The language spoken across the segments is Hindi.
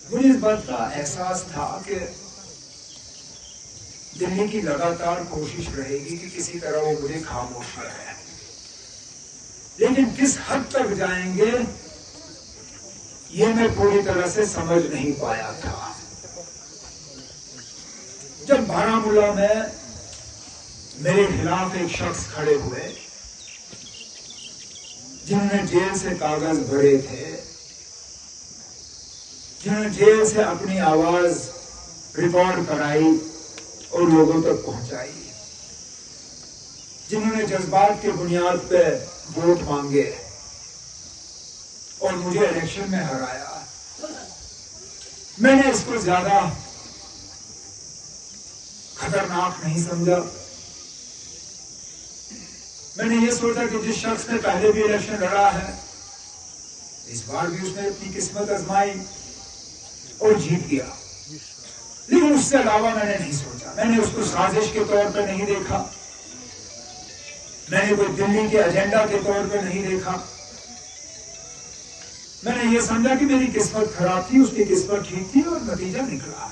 मुझे इस बात का एहसास था कि दिल्ली की लगातार कोशिश रहेगी कि किसी तरह वो मुझे खामोश करे, लेकिन किस हद तक जाएंगे ये मैं पूरी तरह से समझ नहीं पाया था। जब बारामूला में मेरे खिलाफ एक शख्स खड़े हुए जिन्होंने जेल से कागज भरे थे, जिन्होंने जेल से अपनी आवाज रिकॉर्ड कराई और लोगों तक पहुंचाई, जिन्होंने जज्बात के बुनियाद पे वोट मांगे और मुझे इलेक्शन में हराया, मैंने इसको ज्यादा खतरनाक नहीं समझा। मैंने ये सोचा कि जिस शख्स ने पहले भी इलेक्शन लड़ा है, इस बार भी उसने अपनी किस्मत आजमाई और जीत गया, लेकिन उससे अलावा मैंने नहीं सोचा। मैंने उसको साजिश के तौर पर नहीं देखा, मैंने कोई दिल्ली के एजेंडा के तौर पर नहीं देखा। मैंने ये समझा कि मेरी किस्मत खराब थी, उसकी किस्मत ठीक थी और नतीजा निकला।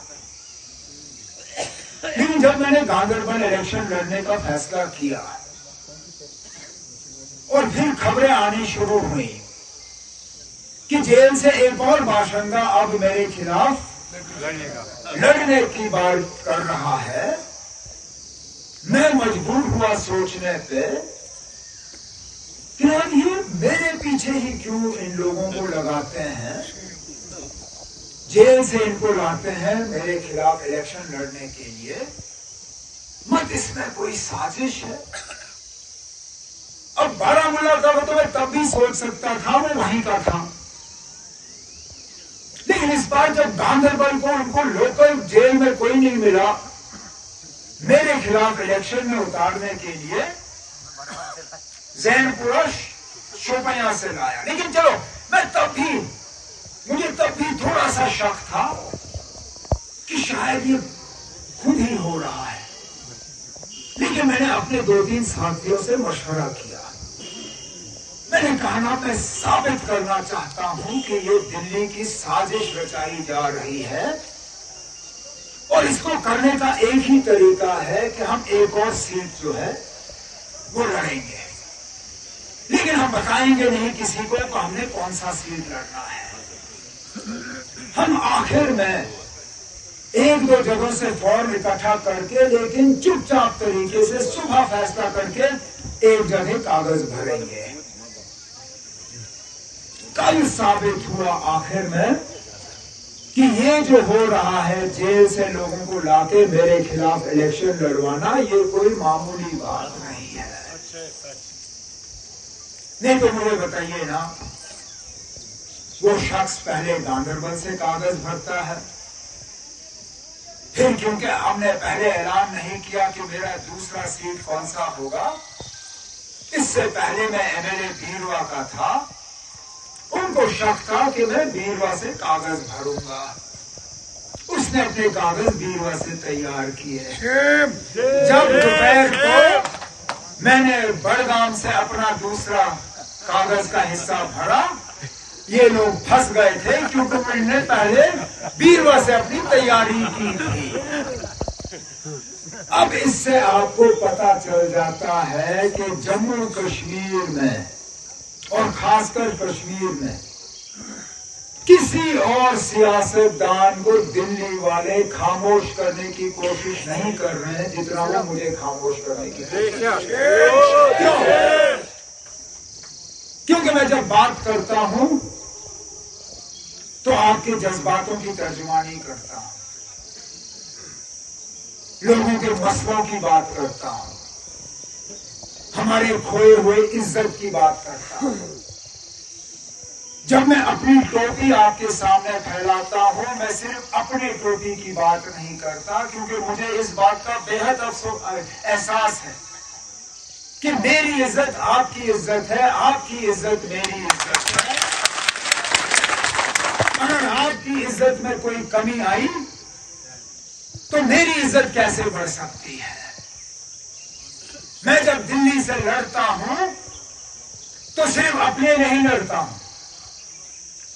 लेकिन जब मैंने गांधरबल इलेक्शन लड़ने का फैसला किया और फिर खबरें आनी शुरू हुई कि जेल से एक और बाशिंदा अब मेरे खिलाफ लड़ने की बात कर रहा है, मैं मजबूर हुआ सोचने पे कि यार ये मेरे पीछे ही क्यों इन लोगों को लगाते हैं, जेल से इनको लाते हैं मेरे खिलाफ इलेक्शन लड़ने के लिए, मत इसमें कोई साजिश है। अब बारामूला का तो मैं तब भी सोच सकता था, वो वहीं का था, लेकिन इस बार जब गांधरबल को उनको लोकल जेल में कोई नहीं मिला मेरे खिलाफ इलेक्शन में उतारने के लिए, जैनपुरा शोपियां से लाया। लेकिन चलो, मुझे तब भी थोड़ा सा शक था कि शायद ये खुद ही हो रहा है, लेकिन मैंने अपने 2-3 साथियों से मशवरा किया। मैंने कहा ना, मैं साबित करना चाहता हूं कि ये दिल्ली की साजिश रचाई जा रही है और इसको करने का एक ही तरीका है कि हम एक और सीट जो है वो लड़ेंगे, लेकिन हम बताएंगे नहीं किसी को कि हमने कौन सा सीट लड़ना है। हम आखिर में 1-2 जगहों से फॉर्म इकट्ठा करके, लेकिन चुपचाप तरीके से सुबह फैसला करके एक जगह कागज भरेंगे। कल साबित हुआ आखिर में कि ये जो हो रहा है जेल से लोगों को लाके मेरे खिलाफ इलेक्शन लड़वाना, ये कोई मामूली बात नहीं है। नहीं तो मुझे बताइए ना, वो शख्स पहले गांधरबल से कागज भरता है, फिर क्योंकि हमने पहले ऐलान नहीं किया कि मेरा दूसरा सीट कौन सा होगा, इससे पहले मैं एमएलए बीरवा का था, उनको शक था कि मैं बीरवा से कागज भरूंगा। उसने अपने कागज बीरवा से तैयार किए। जब दोपहर को मैंने बड़गाम से अपना दूसरा कागज का हिस्सा भरा, ये लोग फंस गए थे क्योंकि मैंने पहले बीरवा से अपनी तैयारी की थी। अब इससे आपको पता चल जाता है कि जम्मू कश्मीर में और खासकर कश्मीर में किसी और सियासतदान को दिल्ली वाले खामोश करने की कोशिश नहीं कर रहे हैं जितना वो मुझे खामोश करने की कोशिश। क्यों? क्योंकि मैं जब बात करता हूं तो आपके जज्बातों की तर्जुमानी करता हूं, लोगों के मसलों की बात करता हूं, हमारे खोए हुए इज्जत की बात करता हूं। जब मैं अपनी टोपी आपके सामने फैलाता हूं, मैं सिर्फ अपनी टोपी की बात नहीं करता, क्योंकि मुझे इस बात का बेहद एहसास है कि मेरी इज्जत आपकी इज्जत है, आपकी इज्जत मेरी इज्जत है। अगर आपकी इज्जत में कोई कमी आई तो मेरी इज्जत कैसे बढ़ सकती है? मैं जब दिल्ली से लड़ता हूं तो सिर्फ अपने लिए नहीं लड़ता हूं,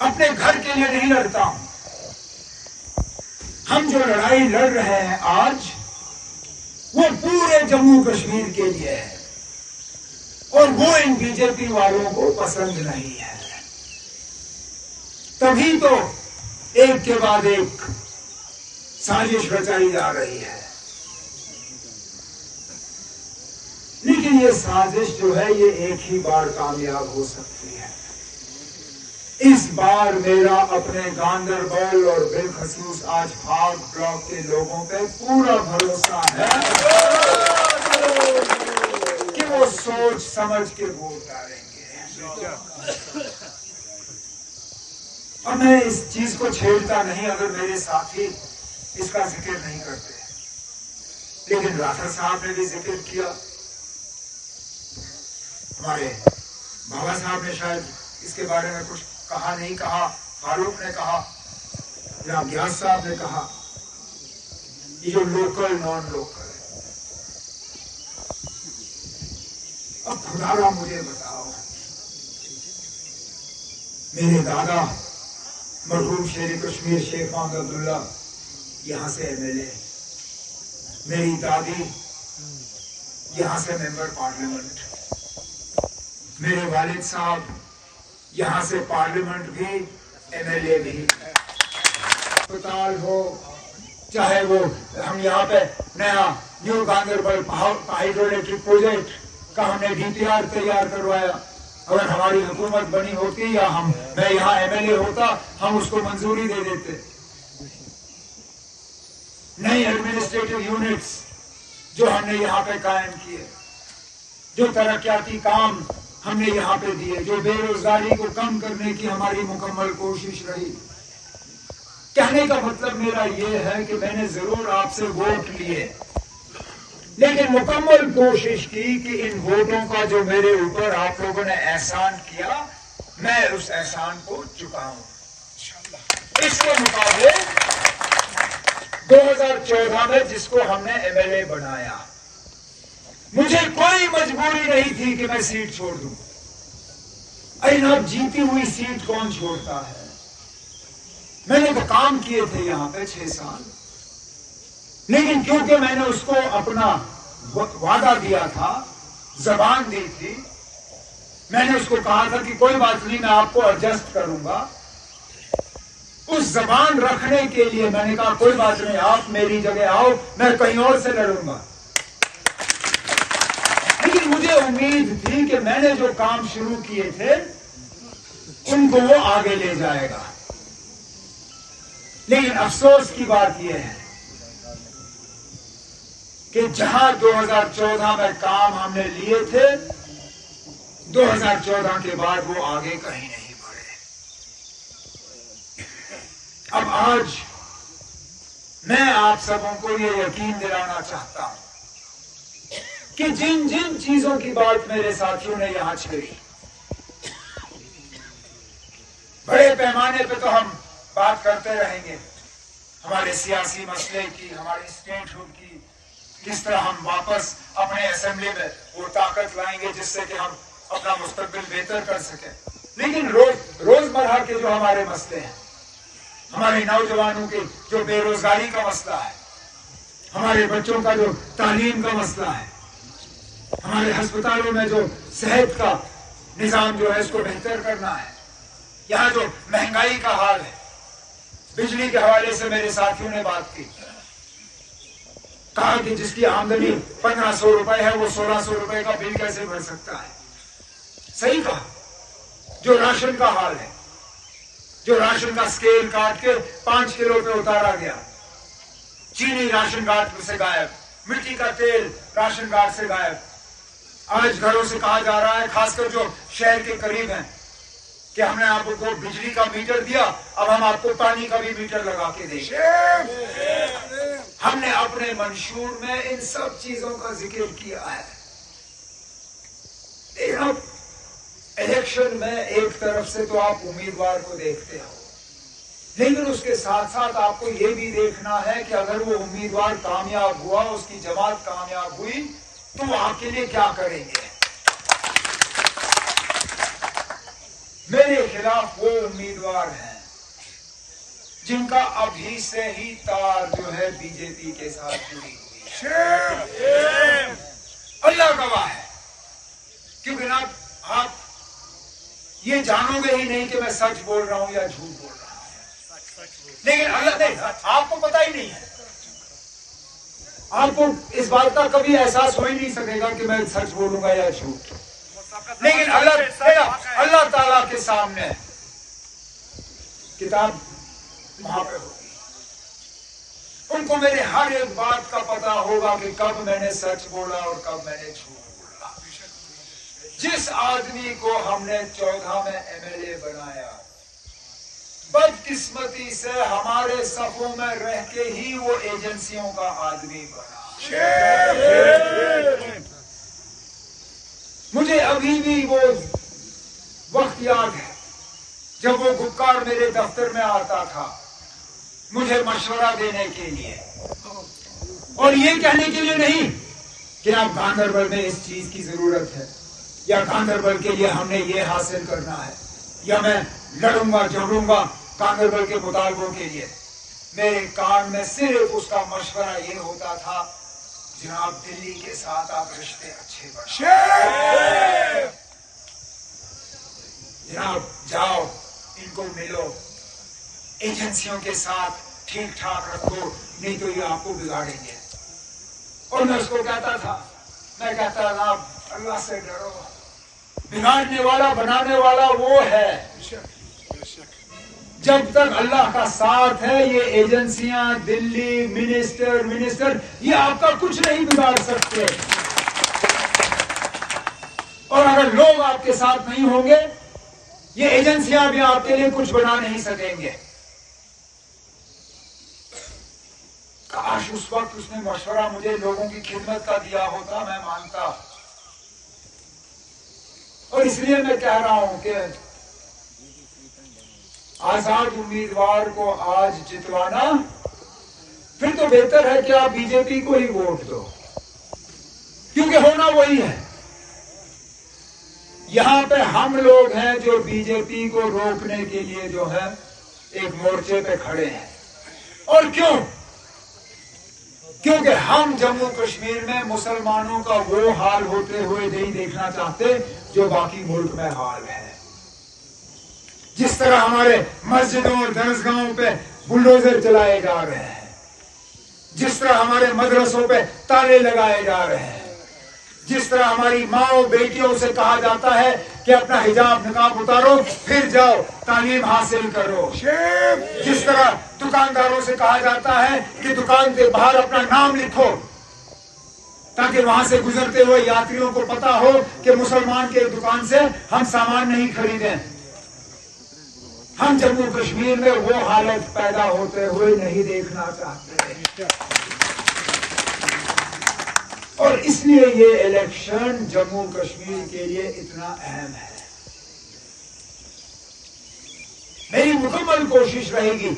अपने घर के लिए नहीं लड़ता हूं, हम जो लड़ाई लड़ रहे हैं आज, वो पूरे जम्मू कश्मीर के लिए है और वो इन बीजेपी वालों को पसंद नहीं है। तभी तो एक के बाद एक साजिश रचाई जा रही है। लेकिन ये साजिश जो है ये एक ही बार कामयाब हो सकती है। इस बार मेरा अपने गांदरबल और बिलखसूस आज भाग ब्लॉक के लोगों पे पूरा भरोसा है कि वो सोच समझ के वोट डालेंगे। और मैं इस चीज को छेड़ता नहीं अगर मेरे साथी इसका जिक्र नहीं करते। लेकिन राठौर साहब ने भी जिक्र किया, हमारे बाबा साहब ने शायद इसके बारे में कुछ कहा नहीं कहा, फारूक ने कहा या ग्यास साहब ने कहा, ये जो लोकल नॉन लोकल है। अब खुदारा मुझे बताओ, मेरे दादा मरहूम शेर कश्मीर शेख मोहम्मद अब्दुल्ला यहां से एमएलए, मेरी दादी यहां से मेंबर पार्लियामेंट, मेरे वालिद साहब यहां से पार्लियामेंट भी, एमएलए भी। अस्पताल हो, चाहे वो हम यहाँ पे नया न्यू गांदरबल हाइड्रोइलेक्ट्रिक प्रोजेक्ट का हमने डीपीआर तैयार करवाया, अगर हमारी हुकूमत बनी होती या मैं यहाँ एमएलए होता, हम उसको मंजूरी दे देते। नई एडमिनिस्ट्रेटिव यूनिट्स जो हमने यहाँ पे कायम किए, जो तरक्याती काम हमने यहाँ पे दिए, जो बेरोजगारी को कम करने की हमारी मुकम्मल कोशिश रही। कहने का मतलब मेरा ये है कि मैंने जरूर आपसे वोट लिए, लेकिन मुकम्मल कोशिश की कि इन वोटों का जो मेरे ऊपर आप लोगों ने एहसान किया, मैं उस एहसान को चुकाऊं। इसके मुकाबले 2014 में जिसको हमने एमएलए बनाया, मुझे कोई मजबूरी नहीं थी कि मैं सीट छोड़ दूं। अरे अब जीती हुई सीट कौन छोड़ता है? मैंने तो काम किए थे यहां पे 6 साल, लेकिन क्योंकि मैंने उसको अपना वादा दिया था, जबान दी थी, मैंने उसको कहा था कि कोई बात नहीं, मैं आपको एडजस्ट करूंगा। उस जबान रखने के लिए मैंने कहा कोई बात नहीं, आप मेरी जगह आओ, मैं कहीं और से लड़ूंगा। लेकिन मुझे उम्मीद थी कि मैंने जो काम शुरू किए थे उनको वो आगे ले जाएगा। लेकिन अफसोस की बात यह है कि जहां 2014 में काम हमने लिए थे, 2014 के बाद वो आगे कहीं नहीं बढ़े। अब आज मैं आप सबों को ये यकीन दिलाना चाहता हूं कि जिन जिन चीजों की बात मेरे साथियों ने यहां छेड़ी, बड़े पैमाने पे तो हम बात करते रहेंगे हमारे सियासी मसले की, हमारी स्टेटहुड की, किस तरह हम वापस अपने असेंबली में वो ताकत लाएंगे जिससे कि हम अपना मुस्तकबिल बेहतर कर सकें। लेकिन रोजमर्रा के जो हमारे मसले हैं, हमारे नौजवानों के जो बेरोजगारी का मसला है, हमारे बच्चों का जो तालीम का मसला है, हमारे अस्पतालों में जो सेहत का निजाम जो है इसको बेहतर करना है, यहाँ जो महंगाई का हाल है, बिजली के हवाले से मेरे साथियों ने बात की, कहा कि जिसकी आमदनी 1500 रुपए है वो 1600 रुपए का बिल कैसे भर सकता है। सही कहा। जो राशन का हाल है, जो राशन का स्केल काट के 5 किलो पे उतारा गया, चीनी राशन कार्ड से गायब, मिट्टी का तेल राशन कार्ड से गायब। आज घरों से कहा जा रहा है, खासकर जो शहर के करीब हैं, कि हमने आपको बिजली का मीटर दिया, अब हम आपको पानी का भी मीटर लगा के देंगे। हमने अपने मंशूर में इन सब चीजों का जिक्र किया है। अब इलेक्शन में एक तरफ से तो आप उम्मीदवार को देखते हो, लेकिन उसके साथ साथ आपको यह भी देखना है कि अगर वो उम्मीदवार कामयाब हुआ, उसकी जमात कामयाब हुई, तो आपके लिए क्या करेंगे। मेरे खिलाफ वो उम्मीदवार हैं जिनका अभी से ही तार जो है बीजेपी के साथ जुड़ी हुई है। अल्लाह गवाह है, क्योंकि ना आप ये जानोगे ही नहीं कि मैं सच बोल रहा हूं या झूठ बोल रहा हूं, लेकिन अल्लाह नहीं, आपको पता ही नहीं है, आपको इस बात का कभी एहसास हो ही नहीं सकेगा कि मैं सच बोलूंगा या झूठ, लेकिन अल्लाह ताला के सामने किताब वहां पे होगी, उनको मेरे हर एक बात का पता होगा कि कब मैंने सच बोला और कब मैंने झूठ बोला। जिस आदमी को हमने 14 में एमएलए बनाया, बदकिस्मती से हमारे सफों में रह के ही वो एजेंसियों का आदमी बना। मुझे अभी भी वो वक्त याद है जब वो गुप्कार मेरे दफ्तर में आता था मुझे मशवरा देने के लिए, और ये कहने के लिए नहीं कि आप गांधरबल में इस चीज की जरूरत है या गांधरबल के लिए हमने ये हासिल करना है या मैं लड़ूंगा झगड़ूंगा गांधरबल के मुतालबों के लिए। मेरे कान में सिर्फ उसका मशवरा ये होता था, जनाब दिल्ली के साथ आप रिश्ते अच्छे बनाओ, जनाब जाओ इनको मिलो, एजेंसियों के साथ ठीक ठाक रखो, नहीं तो ये आपको बिगाड़ेंगे। और मैं उसको कहता था, मैं कहता था अल्लाह से डरो, बिगाड़ने वाला बनाने वाला वो है। जब तक अल्लाह का साथ है ये एजेंसियां, दिल्ली, मिनिस्टर ये आपका कुछ नहीं बिगाड़ सकते, और अगर लोग आपके साथ नहीं होंगे ये एजेंसियां भी आपके लिए कुछ बना नहीं सकेंगे। काश उस वक्त उसने मशवरा मुझे लोगों की खिदमत का दिया होता, मैं मानता। और इसलिए मैं कह रहा हूं कि आजाद उम्मीदवार को आज जितवाना, फिर तो बेहतर है कि आप बीजेपी को ही वोट दो, क्योंकि होना वही है। यहां पे हम लोग हैं जो बीजेपी को रोकने के लिए जो है एक मोर्चे पे खड़े हैं। और क्यों? क्योंकि हम जम्मू कश्मीर में मुसलमानों का वो हाल होते हुए नहीं देखना चाहते जो बाकी मुल्क में हाल है। जिस तरह हमारे मस्जिदों और दरसगाहों पे बुलडोजर चलाए जा रहे हैं, जिस तरह हमारे मदरसों पे ताले लगाए जा रहे हैं, जिस तरह हमारी माओ बेटियों से कहा जाता है कि अपना हिजाब निकाब उतारो फिर जाओ तालीम हासिल करो, जिस तरह दुकानदारों से कहा जाता है कि दुकान के बाहर अपना नाम लिखो ताकि वहां से गुजरते हुए यात्रियों को पता हो कि मुसलमान के दुकान से हम सामान नहीं खरीदें, हम जम्मू कश्मीर में वो हालत पैदा होते हुए नहीं देखना चाहते। और इसलिए ये इलेक्शन जम्मू कश्मीर के लिए इतना अहम है। मेरी मुकम्मल कोशिश रहेगी